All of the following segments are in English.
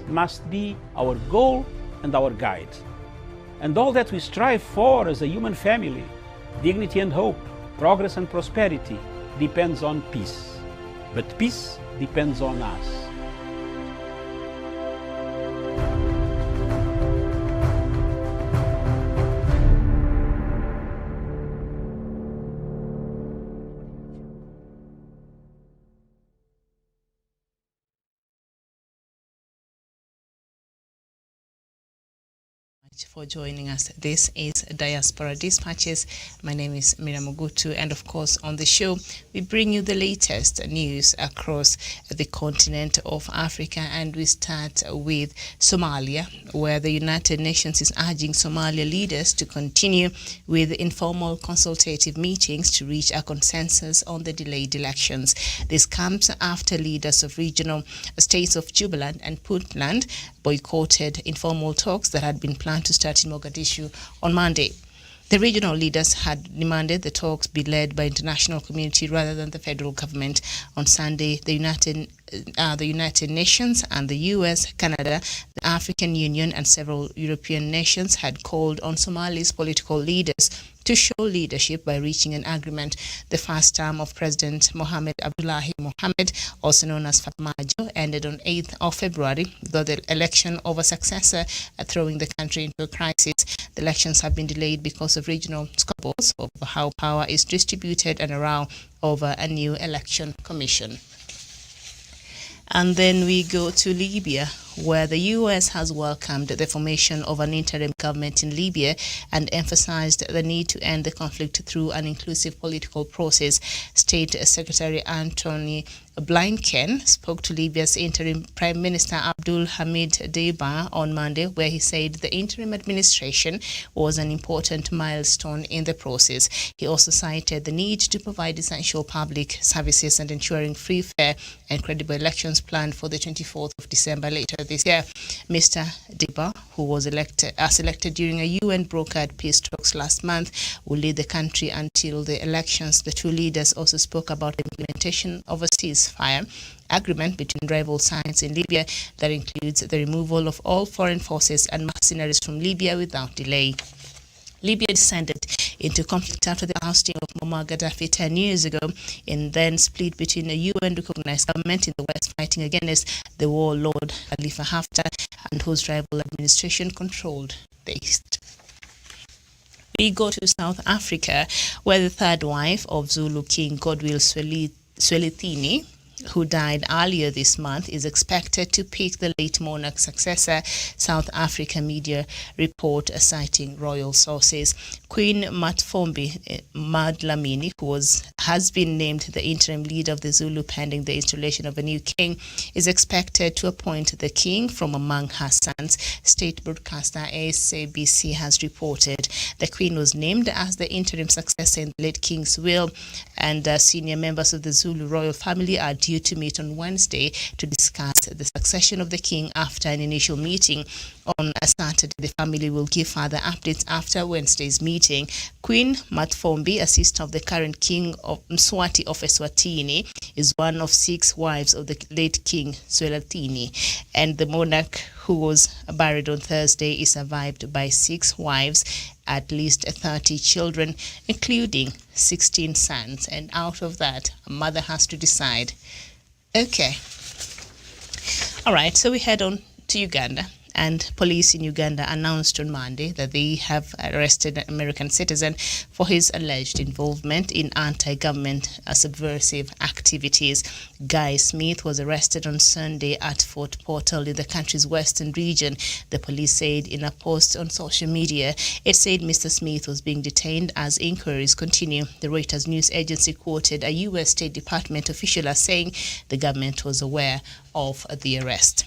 must be our goal and our guide. And all that we strive for as a human family, dignity and hope, progress and prosperity, depends on peace. But peace depends on us. For joining us. This is Diaspora Dispatches. My name is Miriam Ogutu, and of course on the show we bring you the latest news across the continent of Africa, and we start with Somalia, where the United Nations is urging Somalia leaders to continue with informal consultative meetings to reach a consensus on the delayed elections. This comes after leaders of regional states of Jubaland and Puntland boycotted informal talks that had been planned to start in Mogadishu on Monday. The regional leaders had demanded the talks be led by international community rather than the federal government. On Sunday, the United Nations and the US, Canada, the African Union and several European nations had called on Somalia's political leaders to show leadership by reaching an agreement. The first term of President Mohamed Abdullahi Mohamed, also known as Fatmajo, ended on 8th of February, though the election of a successor throwing the country into a crisis. The elections have been delayed because of regional squabbles over how power is distributed and a row over a new election commission. And then we go to Libya, where the U.S. has welcomed the formation of an interim government in Libya and emphasized the need to end the conflict through an inclusive political process. State Secretary Anthony Blinken spoke to Libya's interim Prime Minister Abdul Hamid Deiba on Monday, where he said the interim administration was an important milestone in the process. He also cited the need to provide essential public services and ensuring free, fair and credible elections planned for the 24th of December later this year. Mr. Deiba, who was selected during a UN brokered peace talks last month, will lead the country until the elections. The two leaders also spoke about the implementation of a ceasefire agreement between rival sides in Libya that includes the removal of all foreign forces and mercenaries from Libya without delay. Libya descended into conflict after the ousting of Muammar Gaddafi 10 years ago, and then split between a UN-recognized government in the west fighting against the warlord Khalifa Haftar, and whose rival administration controlled the east. We go to South Africa, where the third wife of Zulu King Godwill Zwelithini, who died earlier this month, is expected to pick the late monarch's successor, South Africa media report citing royal sources. Queen Matfombi Madlamini, who has been named the interim leader of the Zulu pending the installation of a new king, is expected to appoint the king from among her sons, state broadcaster SABC has reported. The queen was named as the interim successor in the late king's will, and senior members of the Zulu royal family are due to meet on Wednesday to discuss the succession of the king after an initial meeting. On a Saturday, the family will give further updates after Wednesday's meeting. Queen Matfombi, a sister of the current king of Mswati of Eswatini, is one of 6 wives of the late king Zwelithini, and the monarch, who was buried on Thursday, is survived by 6 wives, at least 30 children, including 16 sons, and out of that, a mother has to decide. Okay. All right, so we head on to Uganda. And police in Uganda announced on Monday that they have arrested an American citizen for his alleged involvement in anti-government subversive activities. Guy Smith was arrested on Sunday at Fort Portal in the country's western region, the police said in a post on social media. It said Mr. Smith was being detained as inquiries continue. The Reuters news agency quoted a U.S. State Department official as saying the government was aware of the arrest.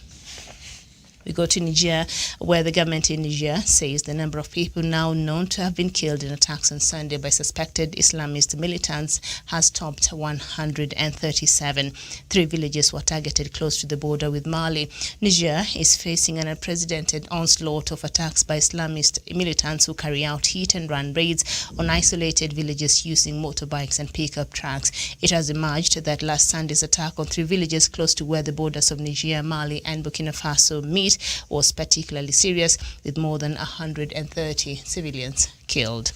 We go to Niger, where the government in Niger says the number of people now known to have been killed in attacks on Sunday by suspected Islamist militants has topped 137. 3 villages were targeted close to the border with Mali. Niger is facing an unprecedented onslaught of attacks by Islamist militants who carry out hit-and-run raids on isolated villages using motorbikes and pickup trucks. It has emerged that last Sunday's attack on 3 villages close to where the borders of Niger, Mali and Burkina Faso meet was particularly serious, with more than 130 civilians killed.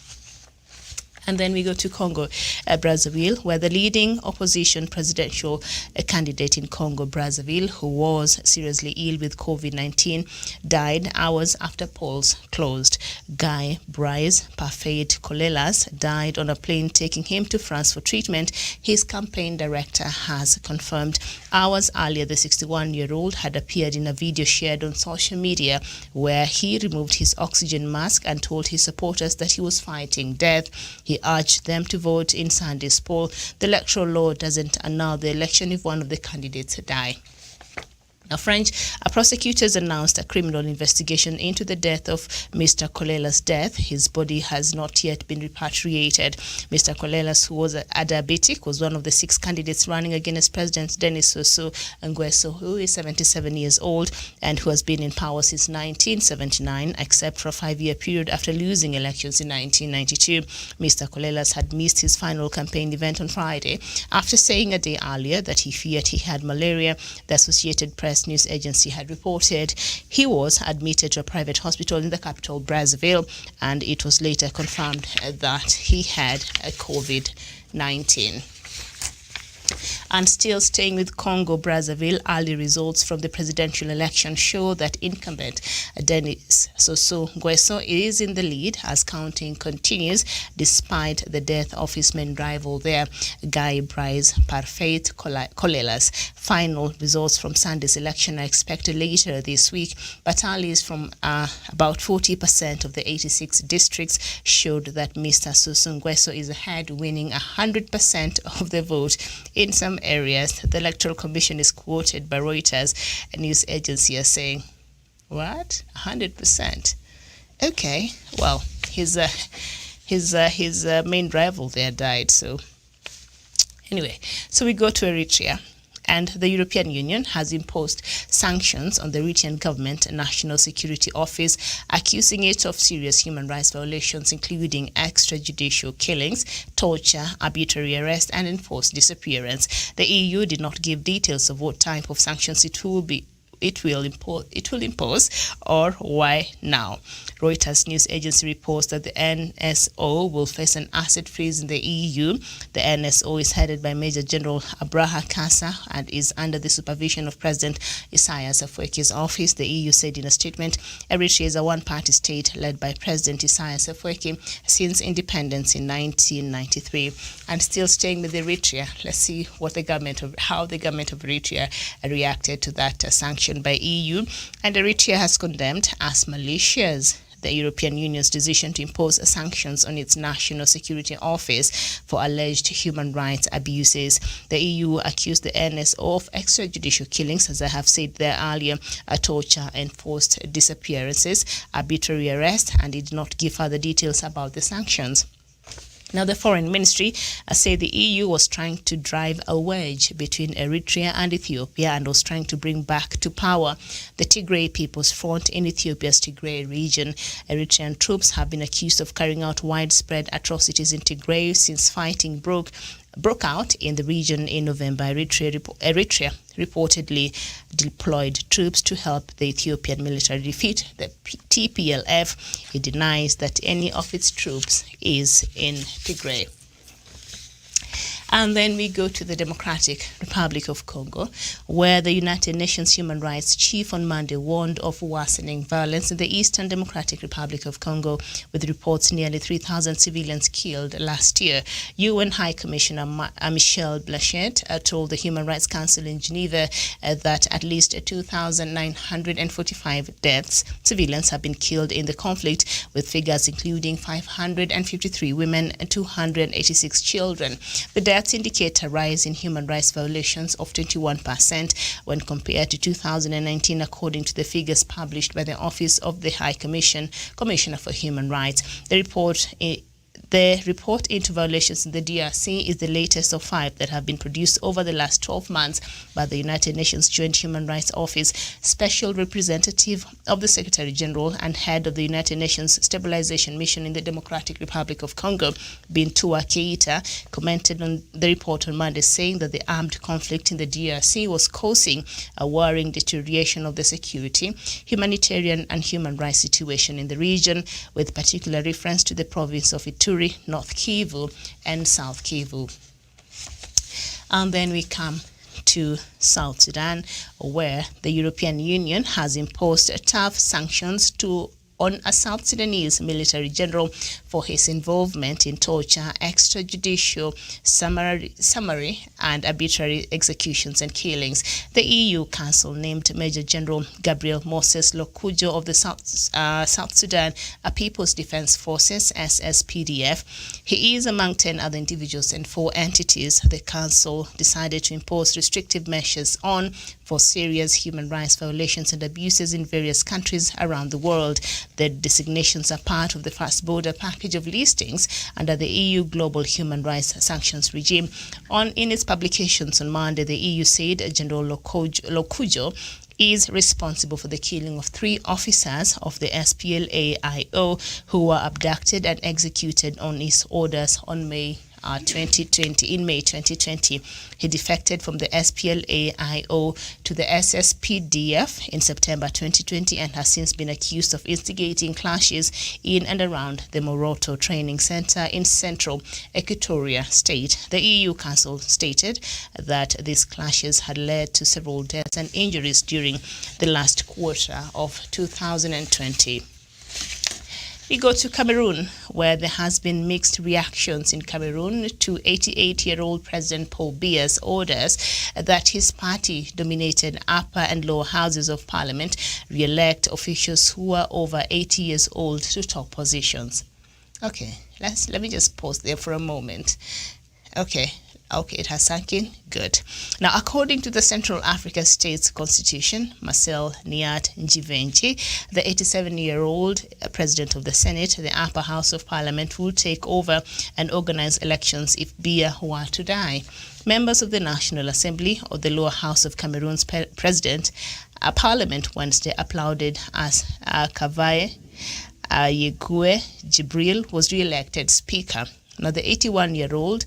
And then we go to Congo-Brazzaville, where the leading opposition presidential candidate in Congo-Brazzaville, who was seriously ill with COVID-19, died hours after polls closed. Guy Brice Parfait-Colelas died on a plane taking him to France for treatment, his campaign director has confirmed. Hours earlier, the 61-year-old had appeared in a video shared on social media where he removed his oxygen mask and told his supporters that he was fighting death. He urged them to vote in Sunday's poll. The electoral law doesn't annul the election if one of the candidates die. Now, French prosecutors announced a criminal investigation into the death of Mr. Colelas' death. His body has not yet been repatriated. Mr. Colelas, who was a diabetic, was one of the 6 candidates running against President Denis Sassou Nguesso, who is 77 years old and who has been in power since 1979, except for a 5-year period after losing elections in 1992. Mr. Colelas had missed his final campaign event on Friday after saying a day earlier that he feared he had malaria. The Associated Press news agency had reported he was admitted to a private hospital in the capital, Brazzaville, and it was later confirmed that he had a COVID-19. And still staying with Congo-Brazzaville, early results from the presidential election show that incumbent Denis Sassou Nguesso is in the lead as counting continues despite the death of his main rival there, Guy Brice Parfait-Colelas. Final results from Sunday's election are expected later this week, but tallies from about 40% of the 86 districts showed that Mr. Sassou Nguesso is ahead, winning 100% of the vote. In some areas, the Electoral Commission is quoted by Reuters, a news agency, as saying, "What? 100%? Okay, well, his main rival there died." So anyway, so we go to Eritrea. And the European Union has imposed sanctions on the Eritrean government and National Security Office, accusing it of serious human rights violations, including extrajudicial killings, torture, arbitrary arrest, and enforced disappearance. The EU did not give details of what type of sanctions it will impose or why now. Reuters news agency reports that the NSO will face an asset freeze in the EU. The NSO is headed by Major General Abraha Kassa and is under the supervision of President Isaias Afwerki's office. The EU said in a statement, Eritrea is a one-party state led by President Isaias Afwerki since independence in 1993. And still staying with Eritrea, let's see how the government of Eritrea reacted to that sanction by EU. And Eritrea has condemned as malicious the European Union's decision to impose sanctions on its National Security Office for alleged human rights abuses. The EU accused the NSO of extrajudicial killings, as I have said there earlier, torture, enforced disappearances, arbitrary arrest, and did not give further details about the sanctions. Now, the Foreign Ministry said the EU was trying to drive a wedge between Eritrea and Ethiopia and was trying to bring back to power the Tigray People's Front in Ethiopia's Tigray region. Eritrean troops have been accused of carrying out widespread atrocities in Tigray since fighting broke out in the region in November. Eritrea reportedly deployed troops to help the Ethiopian military defeat the TPLF. It denies that any of its troops is in Tigray. And then we go to the Democratic Republic of Congo, where the United Nations Human Rights Chief on Monday warned of worsening violence in the Eastern Democratic Republic of Congo, with reports nearly 3,000 civilians killed last year. UN High Commissioner Michelle Bachelet told the Human Rights Council in Geneva that at least 2,945 civilians have been killed in the conflict, with figures including 553 women and 286 children. The deaths stats indicate a rise in human rights violations of 21% when compared to 2019, according to the figures published by the Office of the High Commissioner for Human Rights. The report into violations in the DRC is the latest of 5 that have been produced over the last 12 months by the United Nations Joint Human Rights Office. Special Representative of the Secretary General and Head of the United Nations Stabilization Mission in the Democratic Republic of Congo, Bintua Keita, commented on the report on Monday, saying that the armed conflict in the DRC was causing a worrying deterioration of the security, humanitarian and human rights situation in the region, with particular reference to the province of Ituri, North Kivu and South Kivu. And then we come to South Sudan, where the European Union has imposed tough sanctions on a South Sudanese military general for his involvement in torture, extrajudicial, summary and arbitrary executions and killings. The EU Council named Major General Gabriel Moses Lokujo of the South Sudan People's Defense Forces, SSPDF. He is among 10 other individuals and 4 entities the Council decided to impose restrictive measures on for serious human rights violations and abuses in various countries around the world. The designations are part of the first border package of listings under the EU Global Human Rights Sanctions regime. In its publications on Monday, the EU said General Lokujo is responsible for the killing of 3 officers of the SPLA-IO who were abducted and executed on his orders on May 2020. He defected from the SPLA-IO to the SSPDF in September 2020 and has since been accused of instigating clashes in and around the Moroto Training Center in central Equatoria State. The EU Council stated that these clashes had led to several deaths and injuries during the last quarter of 2020. We go to Cameroon, where there has been mixed reactions in Cameroon to 88-year-old President Paul Biya's orders that his party-dominated upper and lower houses of parliament re-elect officials who are over 80 years old to top positions. Okay, let me just pause there for a moment. Okay, it has sunk in. Good. Now, according to the Central Africa State's Constitution, Marcel Niat Njivenji, the 87-year-old president of the Senate, the upper house of parliament, will take over and organize elections if Biya were to die. Members of the National Assembly or the lower house of Cameroon's parliament Wednesday applauded as Kavaye Yegue Jibril was re-elected speaker. Now, the 81-year-old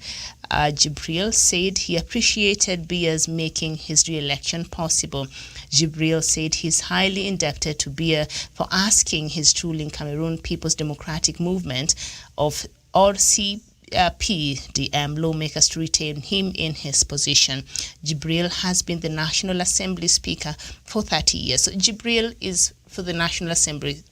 Jibril said he appreciated Biya's making his re-election possible. Jibril said he's highly indebted to Biya for asking his ruling Cameroon People's Democratic Movement of CPDM lawmakers to retain him in his position. Jibril has been the National Assembly Speaker for 30 years. So Jibril is for the National Assembly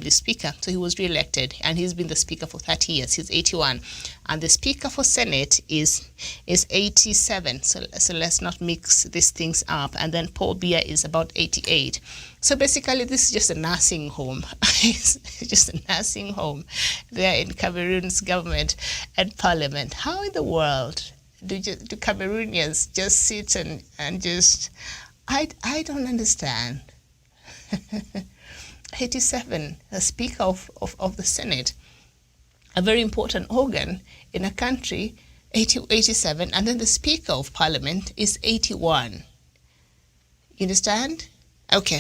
Speaker. So he was re-elected and he's been the Speaker for 30 years. He's 81. And the Speaker for Senate is 87. So let's not mix these things up. And then Paul Biya is about 88. So basically, this is just a nursing home. It's just a nursing home there in Cameroon's government and parliament. How in the world do Cameroonians just sit and just... I don't understand. 87, the Speaker of the Senate, a very important organ in a country, 87, and then the Speaker of Parliament is 81. You understand? Okay.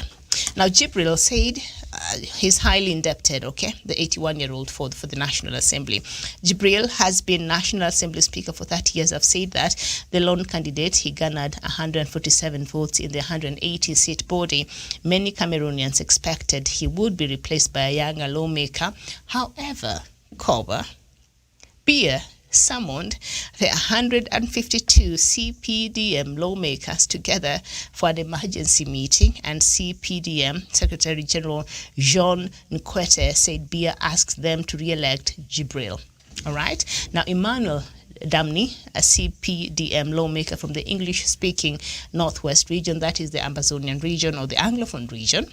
Now, Jibril said he's highly indebted, okay, the 81-year-old for the National Assembly. Jibril has been National Assembly Speaker for 30 years. I've said that. The lone candidate, he garnered 147 votes in the 180-seat body. Many Cameroonians expected he would be replaced by a younger lawmaker. However, Biya summoned the 152 CPDM lawmakers together for an emergency meeting, and CPDM Secretary General Jean Nkwete said Biya asked them to re-elect Jibril. All right. Now, Emmanuel Damni, a CPDM lawmaker from the English-speaking Northwest region, that is the Amazonian region or the Anglophone region,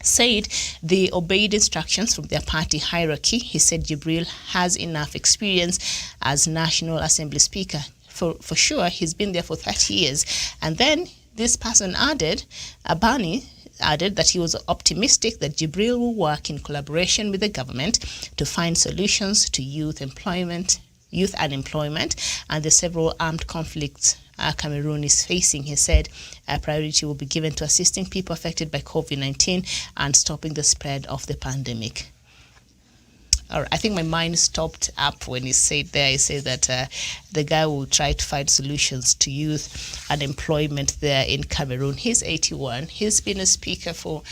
said they obeyed instructions from their party hierarchy. He said Jibril has enough experience as National Assembly Speaker for sure. He's been there for 30 years. And then this person added, Abani added that he was optimistic that Jibril will work in collaboration with the government to find solutions to youth unemployment, and the several armed conflicts Cameroon is facing. He said a priority will be given to assisting people affected by COVID-19 and stopping the spread of the pandemic. All right, I think my mind stopped up when he said that the guy will try to find solutions to youth unemployment there in Cameroon. He's 81. He's been a speaker for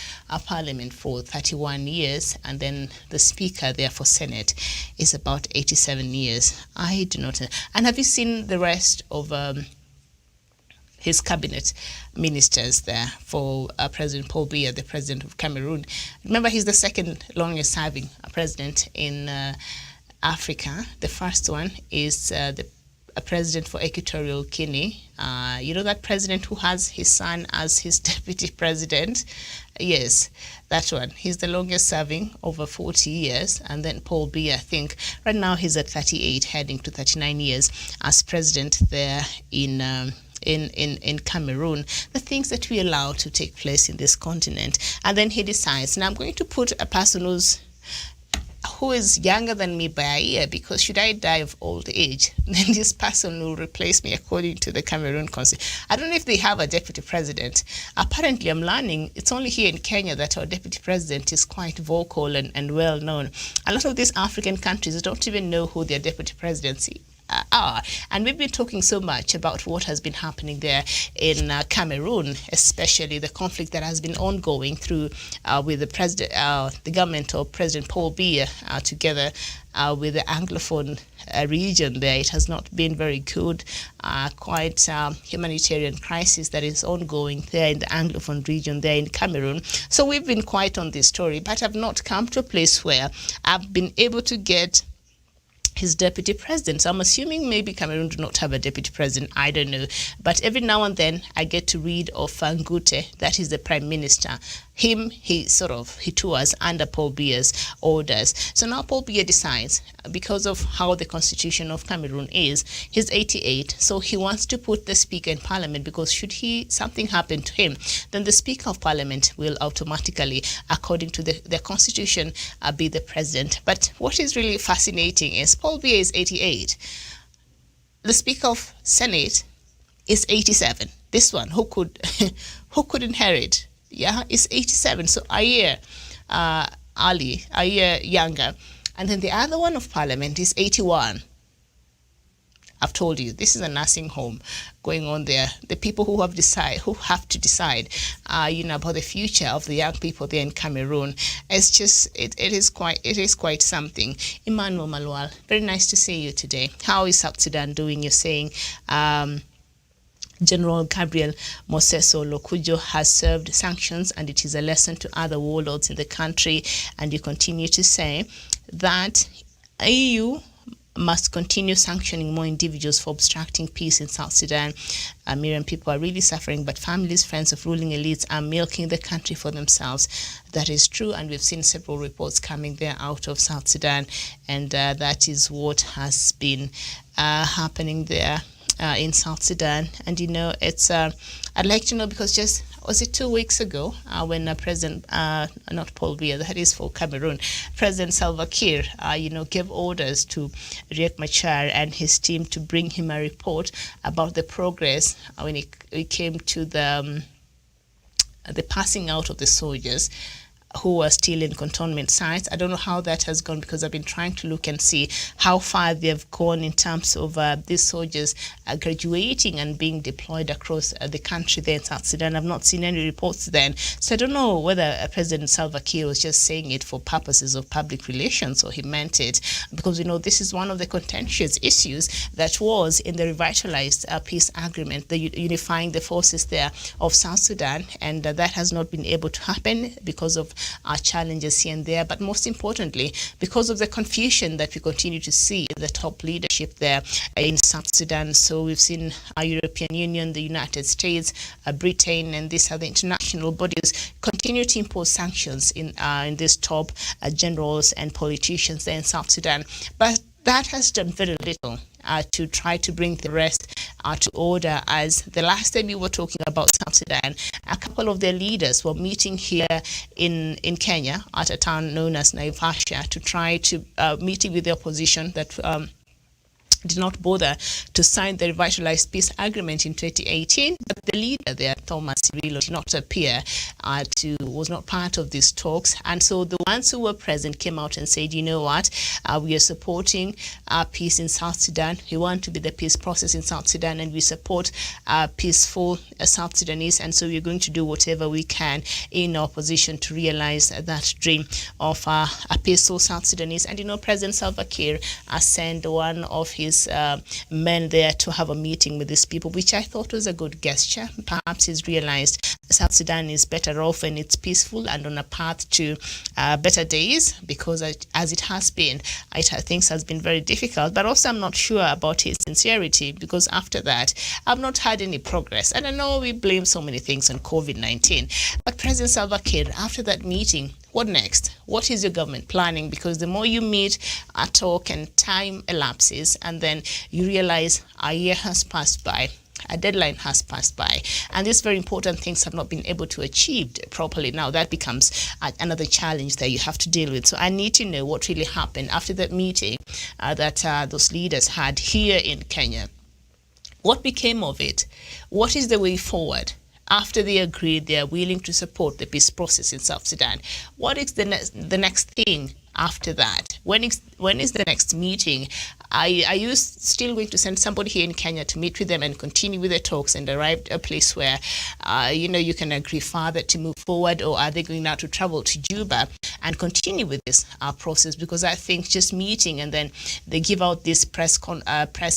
parliament for 31 years, and then the speaker there for Senate is about 87 years. I do not know. And have you seen the rest of his cabinet ministers there for President Paul Biya, the president of Cameroon? Remember, he's the second longest serving president in Africa. The first one is the president for Equatorial Guinea. You know that president who has his son as his deputy president? Yes, that one. He's the longest serving, over 40 years. And then Paul Biya, I think, right now he's at 38, heading to 39 years as president there in Cameroon, the things that we allow to take place in this continent. And then he decides, now I'm going to put a person who is younger than me by a year, because should I die of old age, then this person will replace me according to the Cameroon Constitution. I don't know if they have a deputy president. Apparently, I'm learning it's only here in Kenya that our deputy president is quite vocal and well known. A lot of these African countries don't even know who their deputy presidents are. And we've been talking so much about what has been happening there in Cameroon, especially the conflict that has been ongoing through with the government of President Paul Biya together with the Anglophone region there. It has not been very good. Quite humanitarian crisis that is ongoing there in the Anglophone region there in Cameroon. So we've been quite on this story, but I've not come to a place where I've been able to get his deputy president. So I'm assuming maybe Cameroon do not have a deputy president. I don't know. But every now and then I get to read of Ngute, that is the prime minister. He tours under Paul Biya's orders. So now Paul Biya decides, because of how the constitution of Cameroon is, he's 88, so he wants to put the speaker in parliament, because should something happen to him, then the speaker of parliament will automatically, according to the constitution, be the president. But what is really fascinating is Paul Biya is 88. The speaker of Senate is 87. This one, who could inherit? Yeah, is 87, so a year a year younger. And then the other one of parliament is 81. I've told you, this is a nursing home going on there. The people who have to decide, about the future of the young people there in Cameroon. It's just, it is quite something. Emmanuel Malwal, very nice to see you today. How is South Sudan doing? You're saying, General Gabriel Moseso Lokujo has served sanctions, and it is a lesson to other warlords in the country. And you continue to say that EU must continue sanctioning more individuals for obstructing peace in South Sudan. Miriam, people are really suffering, but families, friends of ruling elites are milking the country for themselves. That is true, and we've seen several reports coming there out of South Sudan, and that is what has been happening there in South Sudan. And it's I'd like to know, because just was it 2 weeks ago when President not Paul Biya, that is for Cameroon, President Salva Kiir gave orders to Riek Machar and his team to bring him a report about the progress when it came to the passing out of the soldiers who are still in cantonment sites. I don't know how that has gone, because I've been trying to look and see how far they've gone in terms of these soldiers graduating and being deployed across the country there in South Sudan. I've not seen any reports then. So I don't know whether President Salva Kiir was just saying it for purposes of public relations, or he meant it, because this is one of the contentious issues that was in the revitalized peace agreement, the unifying the forces there of South Sudan, and that has not been able to happen because of challenges here and there, but most importantly, because of the confusion that we continue to see in the top leadership there in South Sudan. So we've seen our European Union, the United States, Britain, and these other international bodies continue to impose sanctions in these top generals and politicians there in South Sudan. But that has done very little to try to bring the rest to order. As the last time we were talking about South Sudan, a couple of their leaders were meeting here in Kenya at a town known as Naivasha to try to meeting with the opposition that did not bother to sign the revitalized peace agreement in 2018, but the leader there, Thomas Cirillo, did not appear was not part of these talks. And so the ones who were present came out and said, you know what, we are supporting peace in South Sudan. We want to be the peace process in South Sudan, and we support peaceful South Sudanese. And so we're going to do whatever we can in our position to realize that dream of a peaceful South Sudanese. And, you know, President Salva Kiir sent one of his men there to have a meeting with these people, which I thought was a good gesture. Perhaps he's realized South Sudan is better off when it's peaceful and on a path to better days, because as it has been, things has been very difficult. But also I'm not sure about his sincerity, because after that I've not had any progress. And I know we blame so many things on COVID-19, but President Salva Kiir, after that meeting, what next? What is your government planning? Because the more you meet, talk, and time elapses, and then you realize a year has passed by, a deadline has passed by, and these very important things have not been able to achieve properly. Now that becomes another challenge that you have to deal with. So I need to know what really happened after that meeting that those leaders had here in Kenya. What became of it? What is the way forward? After they agreed they are willing to support the peace process in South Sudan, what is the next thing after that? When is the next meeting? Are you still going to send somebody here in Kenya to meet with them and continue with the talks and arrive at a place where you can agree further to move forward, or are they going now to travel to Juba and continue with this process? Because I think just meeting and then they give out this press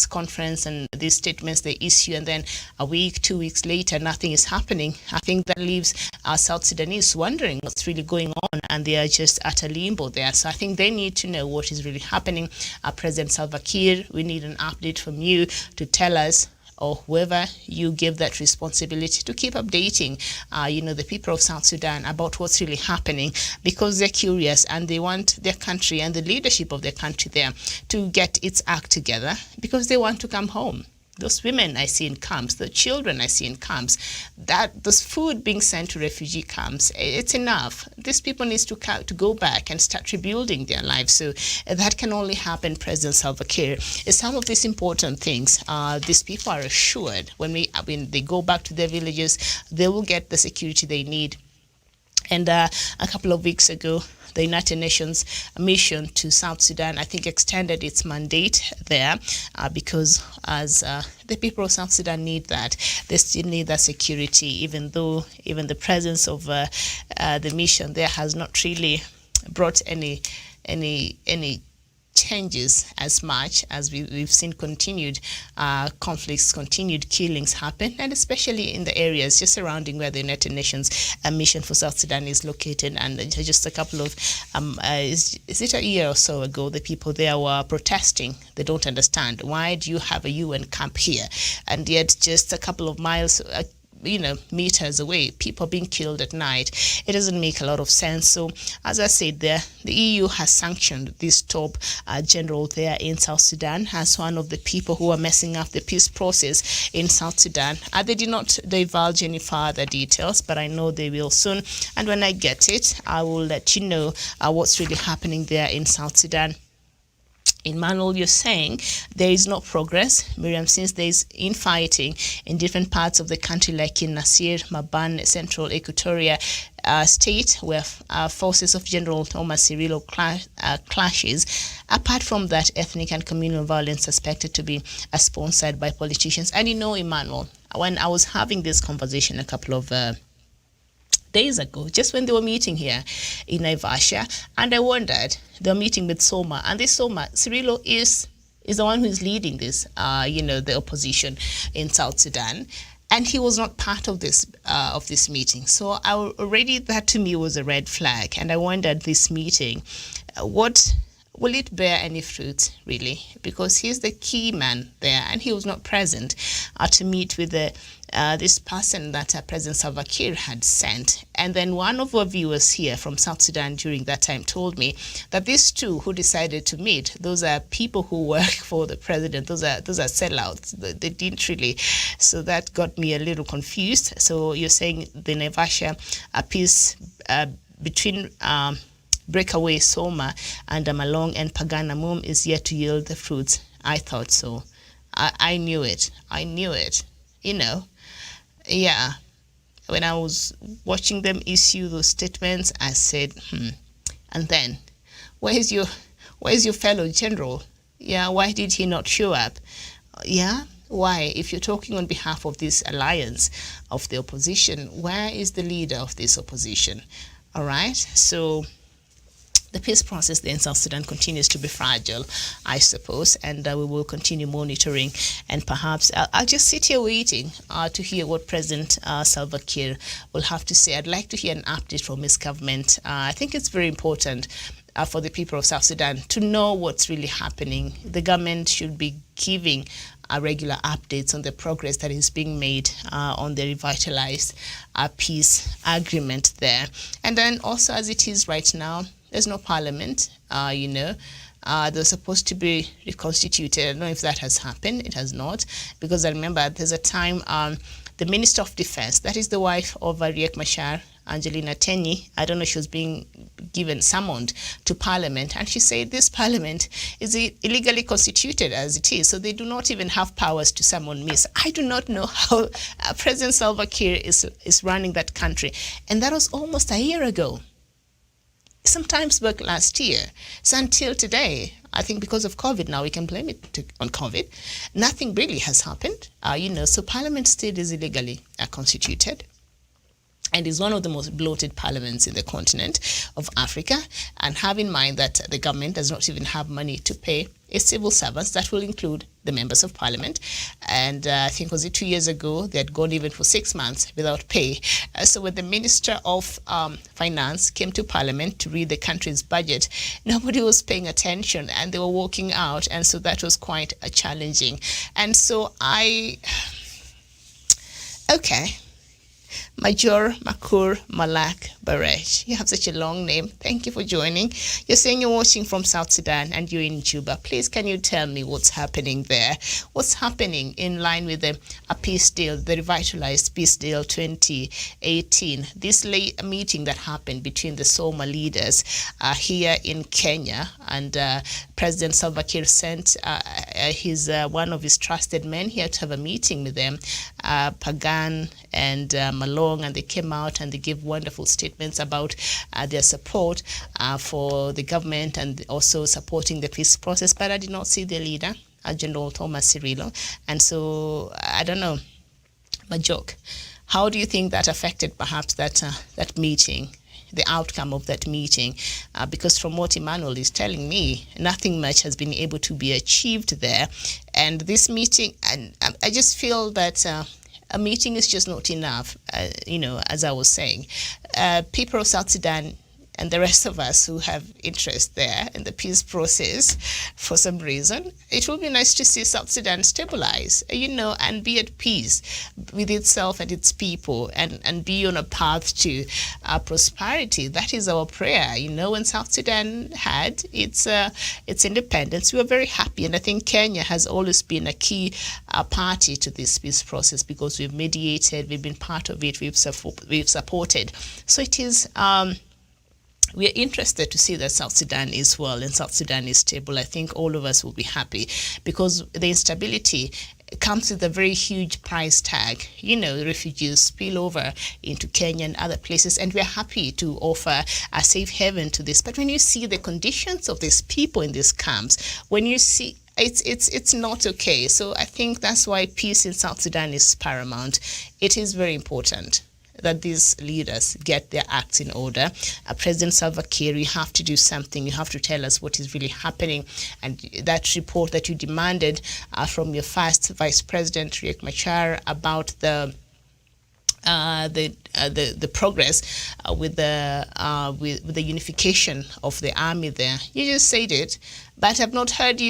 conference and these statements they issue, and then a week, 2 weeks later, nothing is happening. I think that leaves South Sudanese wondering what's really going on, and they are just at a limbo there. So I think they need to know what is really happening. President Salva Kiir, we need an update from you to tell us, or whoever you give that responsibility, to keep updating, the people of South Sudan about what's really happening, because they're curious and they want their country and the leadership of their country there to get its act together, because they want to come home. Those women I see in camps, the children I see in camps, those food being sent to refugee camps, it's enough. These people need to go back and start rebuilding their lives. So that can only happen, President Salva Kiir. Some of these important things, these people are assured when they go back to their villages, they will get the security they need. And a couple of weeks ago, the United Nations mission to South Sudan, I think, extended its mandate there because as the people of South Sudan need that. They still need that security, even though even the presence of the mission there has not really brought any changes as much as we've seen continued conflicts, continued killings happen, and especially in the areas just surrounding where the United Nations mission for South Sudan is located. And just a couple of, is it a year or so ago, the people there were protesting. They don't understand, why do you have a UN camp here? And yet just a couple of miles meters away, people being killed at night. It doesn't make a lot of sense. So as I said there, the EU has sanctioned this top general there in South Sudan as one of the people who are messing up the peace process in South Sudan. They did not divulge any further details, but I know they will soon. And when I get it, I will let you know what's really happening there in South Sudan. Emmanuel, you're saying there is no progress, Miriam, since there is infighting in different parts of the country, like in Nasir, Maban, Central Equatoria State, where forces of General Thomas Cirillo clashes. Apart from that, ethnic and communal violence suspected to be sponsored by politicians. And Emmanuel, when I was having this conversation a couple of days ago, just when they were meeting here in Naivasha, and I wondered, they were meeting with Soma, and this Soma, Cirillo is the one who is leading this, the opposition in South Sudan, and he was not part of this meeting. So that to me was a red flag, and I wondered, this meeting, what will it bear any fruit, really? Because he's the key man there, and he was not present to meet with this person that President Salva Kiir had sent. And then one of our viewers here from South Sudan during that time told me that these two who decided to meet, those are people who work for the president. Those are sellouts. They didn't really. So that got me a little confused. So you're saying the Naivasha peace between breakaway Soma and Malong and Paganamum is yet to yield the fruits. I thought so. I knew it. Yeah. When I was watching them issue those statements, I said, And then, where's your fellow general? Yeah, why did he not show up? Yeah, why? If you're talking on behalf of this alliance of the opposition, where is the leader of this opposition? All right, so the peace process there in South Sudan continues to be fragile, I suppose, and we will continue monitoring. And perhaps I'll just sit here waiting to hear what President Salva Kiir will have to say. I'd like to hear an update from his government. I think it's very important for the people of South Sudan to know what's really happening. The government should be giving regular updates on the progress that is being made on the revitalized peace agreement there. And then also, as it is right now, there's no parliament, they're supposed to be reconstituted. I don't know if that has happened. It has not, because I remember there's a time the Minister of Defense, that is the wife of Riek Machar, Angelina Teny, I don't know, she was being summoned to Parliament, and she said this Parliament is illegally constituted as it is, so they do not even have powers to summon me. So I do not know how President Salva Kiir is running that country, and that was almost a year ago. Sometimes back last year. So until today, I think because of COVID, now we can blame it on COVID. Nothing really has happened, so Parliament still is illegally constituted, and is one of the most bloated parliaments in the continent of Africa. And have in mind that the government does not even have money to pay its civil servants. That will include the members of parliament. And I think, was it 2 years ago, they had gone even for 6 months without pay. So when the Minister of Finance came to Parliament to read the country's budget, nobody was paying attention and they were walking out. And so that was quite challenging. And so Major Makur Malak Baresh. You have such a long name. Thank you for joining. You're saying you're watching from South Sudan and you're in Juba. Please, can you tell me what's happening there? What's happening in line with the peace deal, the revitalized peace deal 2018? This meeting that happened between the Soma leaders here in Kenya, and President Salva Kiir sent one of his trusted men here to have a meeting with them, Pagan and Malong, and they came out and they gave wonderful statements about their support for the government and also supporting the peace process. But I did not see their leader, General Thomas Cirillo. And so, I don't know, my joke. How do you think that affected perhaps that meeting, the outcome of that meeting? Because from what Emmanuel is telling me, nothing much has been able to be achieved there. And this meeting, and I just feel that a meeting is just not enough, as I was saying. People of South Sudan and the rest of us who have interest there in the peace process, for some reason, it will be nice to see South Sudan stabilize, and be at peace with itself and its people, and be on a path to prosperity. That is our prayer. When South Sudan had its independence, we were very happy, and I think Kenya has always been a key party to this peace process, because we've mediated, we've been part of it, we've supported. So it is. We are interested to see that South Sudan is well and South Sudan is stable. I think all of us will be happy, because the instability comes with a very huge price tag. The refugees spill over into Kenya and other places, and we're happy to offer a safe haven to this. But when you see the conditions of these people in these camps, when you see it's not okay. So I think that's why peace in South Sudan is paramount. It is very important that these leaders get their acts in order. President Salva Kiir, you have to do something. You have to tell us what is really happening. And that report that you demanded from your first Vice President, Riek Machar, about the the progress with the unification of the army there. You just said it, but I've not heard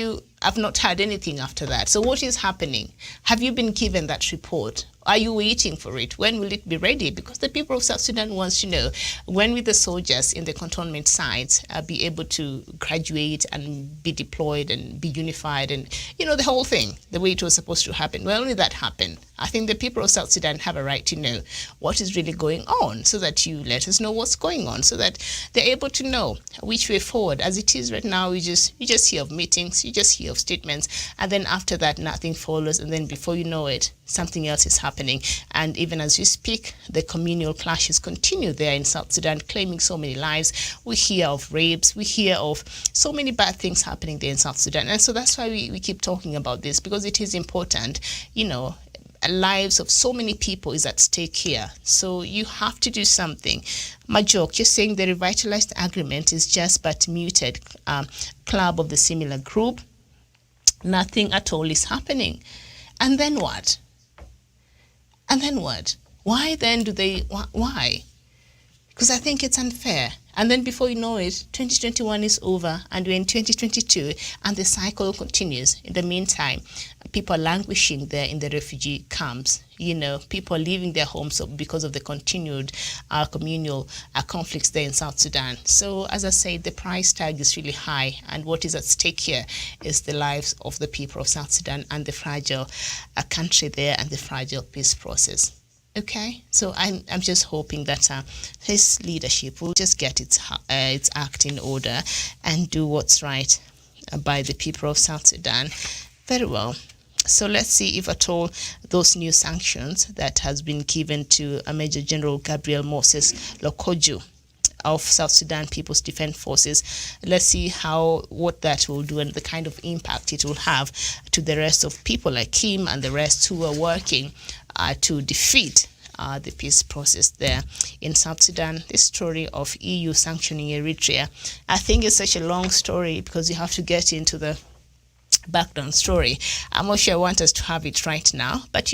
anything after that. So what is happening? Have you been given that report? Are you waiting for it? When will it be ready? Because the people of South Sudan wants to know, when will the soldiers in the cantonment sites be able to graduate and be deployed and be unified and, the whole thing, the way it was supposed to happen? Well, only that happened. I think the people of South Sudan have a right to know what is really going on, so that you let us know what's going on, so that they're able to know which way forward. As it is right now, you just hear of meetings, you just hear of statements, and then after that, nothing follows, and then before you know it, something else is happening. And even as we speak, the communal clashes continue there in South Sudan, claiming so many lives. We hear of rapes, we hear of so many bad things happening there in South Sudan. And so that's why we keep talking about this, because it is important. Lives of so many people is at stake here. So you have to do something. Majok, you're saying the revitalized agreement is just but muted club of the similar group. Nothing at all is happening. And then what? Why then do they, why? Because I think it's unfair. And then before you know it, 2021 is over and we're in 2022 and the cycle continues. In the meantime, people are languishing there in the refugee camps. People are leaving their homes because of the continued communal conflicts there in South Sudan. So as I said, the price tag is really high, and what is at stake here is the lives of the people of South Sudan and the fragile country there and the fragile peace process. Okay, so I'm just hoping that his leadership will just get its act in order and do what's right by the people of South Sudan. Very well. So let's see if at all those new sanctions that has been given to Major General Gabriel Moses Lokoju of South Sudan People's Defense Forces. Let's see what that will do and the kind of impact it will have to the rest of people like him and the rest who are working to defeat the peace process there in South Sudan. This story of EU sanctioning Eritrea, I think it's such a long story because you have to get into the background story. I'm not sure I want us to have it right now, but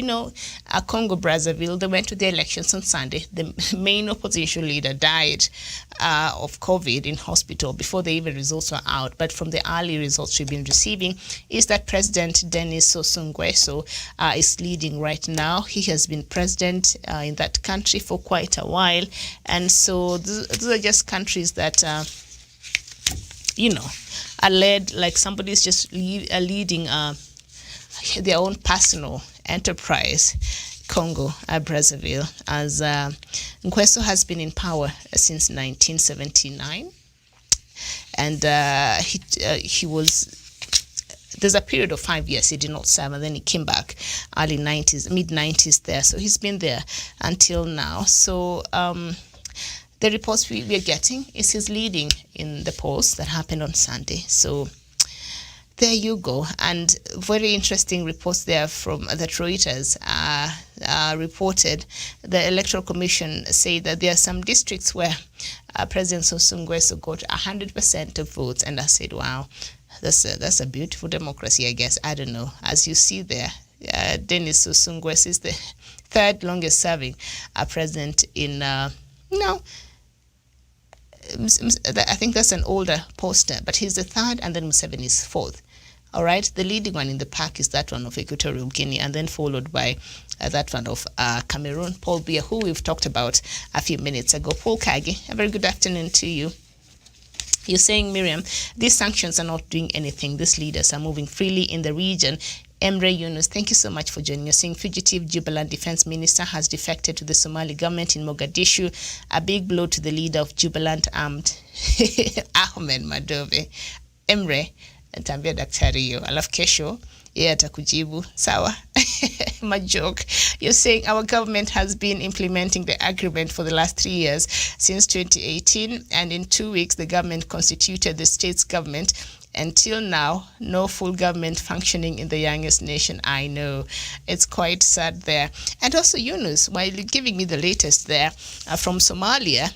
Congo-Brazzaville, they went to the elections on Sunday. The main opposition leader died of COVID in hospital before the even results were out. But from the early results we've been receiving is that President Denis Sassou Nguesso is leading right now. He has been president in that country for quite a while. And so those are just countries that, are led like somebody's just leading their own personal enterprise. Congo-Brazzaville, as Nguesso has been in power since 1979, and he was. There's a period of 5 years he did not serve, and then he came back mid 90s there. So he's been there until now. So the reports we are getting is he's leading in the polls that happened on Sunday. So there you go. And very interesting reports there from that Reuters reported. The Electoral Commission say that there are some districts where President Sassou Nguesso got 100% of votes. And I said, wow, that's a beautiful democracy, I guess. I don't know. As you see there, Denis Sassou Nguesso is the third longest serving president in, I think that's an older poster, but he's the third, and then Museveni is fourth. All right, the leading one in the pack is that one of Equatorial Guinea, and then followed by that one of Cameroon, Paul Biya, who we've talked about a few minutes ago. Paul Kagi, a very good afternoon to you. You're saying, Miriam, these sanctions are not doing anything. These leaders are moving freely in the region. Emre Yunus, thank you so much for joining us. Saying fugitive Jubaland Defense Minister has defected to the Somali government in Mogadishu. A big blow to the leader of Jubaland Armed, Ahmed Madove. Emre, nitaambia daktari hiyo. Alafu kesho yeye atakujibu. Sawa. My joke. You're saying our government has been implementing the agreement for the last 3 years since 2018, and in 2 weeks the government constituted the state's government. Until now, no full government functioning in the youngest nation. I know. It's quite sad there. And also, Yunus, while you're giving me the latest there from Somalia,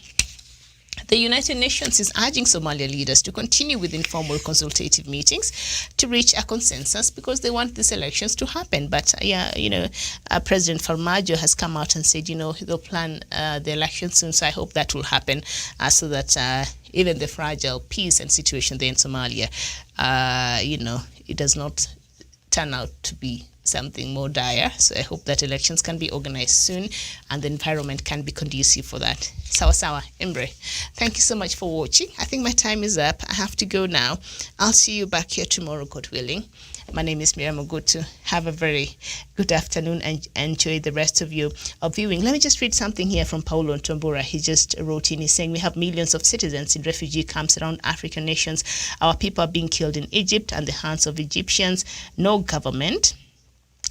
The United Nations is urging Somalia leaders to continue with informal consultative meetings to reach a consensus because they want these elections to happen. But President Farmajo has come out and said, they'll plan the elections soon. So I hope that will happen so that even the fragile peace and situation there in Somalia, it does not turn out to be something more dire. So I hope that elections can be organized soon and the environment can be conducive for that. Sawa sawa, Embre. Thank you so much for watching. I think my time is up. I have to go now. I'll see you back here tomorrow, God willing. My name is Miriam Ogutu. Have a very good afternoon and enjoy the rest of your viewing. Let me just read something here from Paulo Ntombora. He just wrote in, he's saying, we have millions of citizens in refugee camps around African nations. Our people are being killed in Egypt and the hands of Egyptians. No government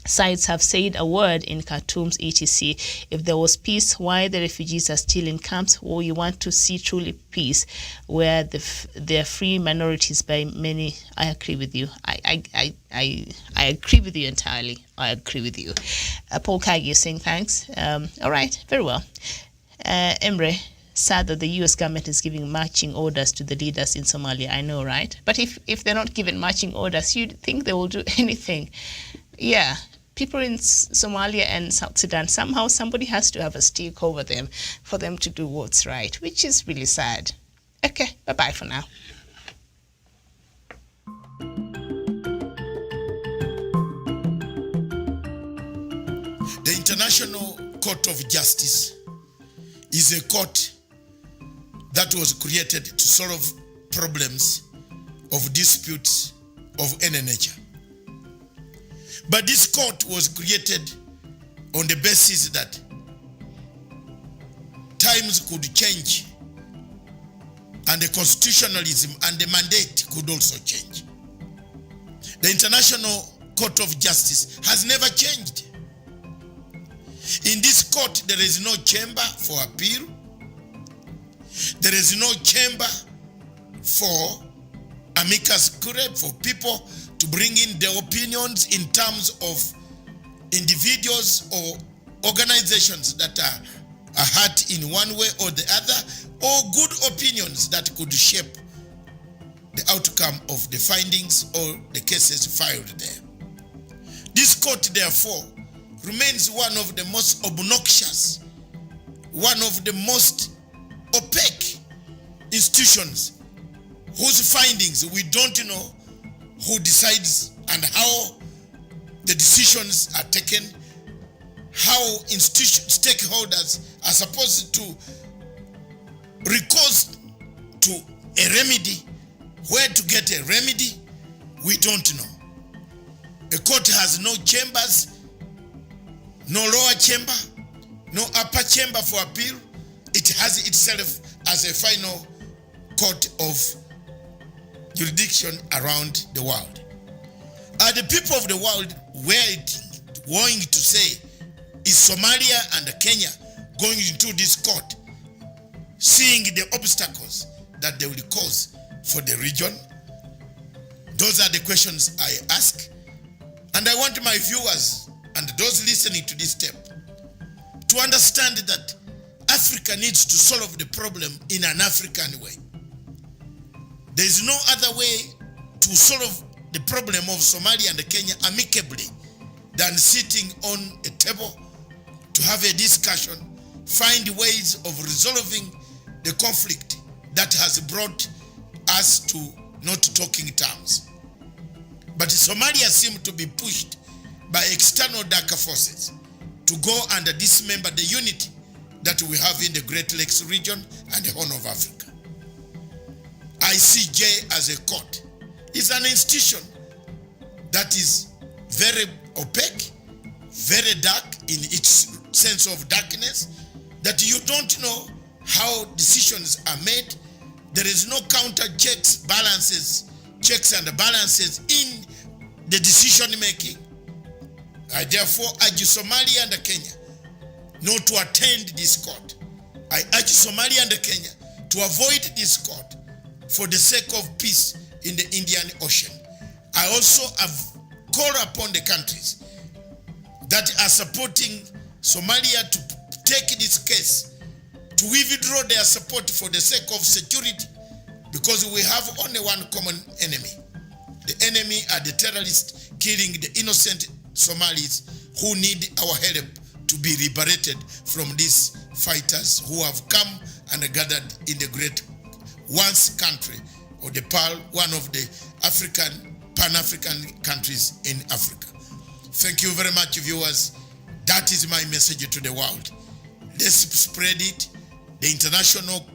sides have said a word in Khartoum's etc. If there was peace, why the refugees are still in camps? Or you want to see truly peace, where there are free minorities by many. I agree with you. I agree with you entirely. I agree with you. Paul Kagi is saying thanks. All right, very well. Emre, sad that the U.S. government is giving marching orders to the leaders in Somalia. I know, right? But if they're not given marching orders, you'd think they will do anything. Yeah. People in Somalia and South Sudan, somehow somebody has to have a stick over them for them to do what's right, which is really sad. Okay, bye-bye for now. The International Court of Justice is a court that was created to solve problems of disputes of any nature. But this court was created on the basis that times could change and the constitutionalism and the mandate could also change. The International Court of Justice has never changed. In this court, there is no chamber for appeal. There is no chamber for amicus curiae, for people to bring in their opinions in terms of individuals or organizations that are hurt in one way or the other, or good opinions that could shape the outcome of the findings or the cases filed there. This court, therefore, remains one of the most obnoxious, one of the most opaque institutions whose findings we don't know who decides and how the decisions are taken, how stakeholders are supposed to recourse to a remedy, where to get a remedy, we don't know. A court has no chambers, no lower chamber, no upper chamber for appeal. It has itself as a final court of jurisdiction around the world. Are the people of the world going to say, is Somalia and Kenya going into this court, seeing the obstacles that they will cause for the region? Those are the questions I ask. And I want my viewers and those listening to this tape to understand that Africa needs to solve the problem in an African way. There is no other way to solve the problem of Somalia and Kenya amicably than sitting on a table to have a discussion, find ways of resolving the conflict that has brought us to not talking terms. But Somalia seems to be pushed by external darker forces to go and dismember the unity that we have in the Great Lakes region and the Horn of Africa. ICJ as a court is an institution that is very opaque, very dark in its sense of darkness, that you don't know how decisions are made. There is no counter checks and balances in the decision making. I therefore urge Somalia and Kenya not to attend this court. I urge Somalia and Kenya to avoid this court for the sake of peace in the Indian Ocean. I also have called upon the countries that are supporting Somalia to take this case to withdraw their support for the sake of security, because we have only one common enemy. The enemy are the terrorists killing the innocent Somalis who need our help to be liberated from these fighters who have come and gathered in the great once country, or the PAL, one of the Pan-African countries in Africa. Thank you very much, viewers. That is my message to the world. Let's spread it. The International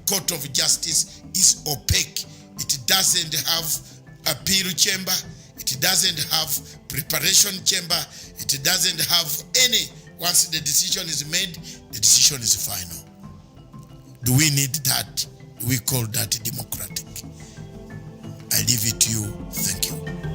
Court of Justice is opaque. It doesn't have appeal chamber. It doesn't have preparation chamber. It doesn't have any. Once the decision is made, the decision is final. Do we need that? Do we call that democratic? I leave it to you. Thank you.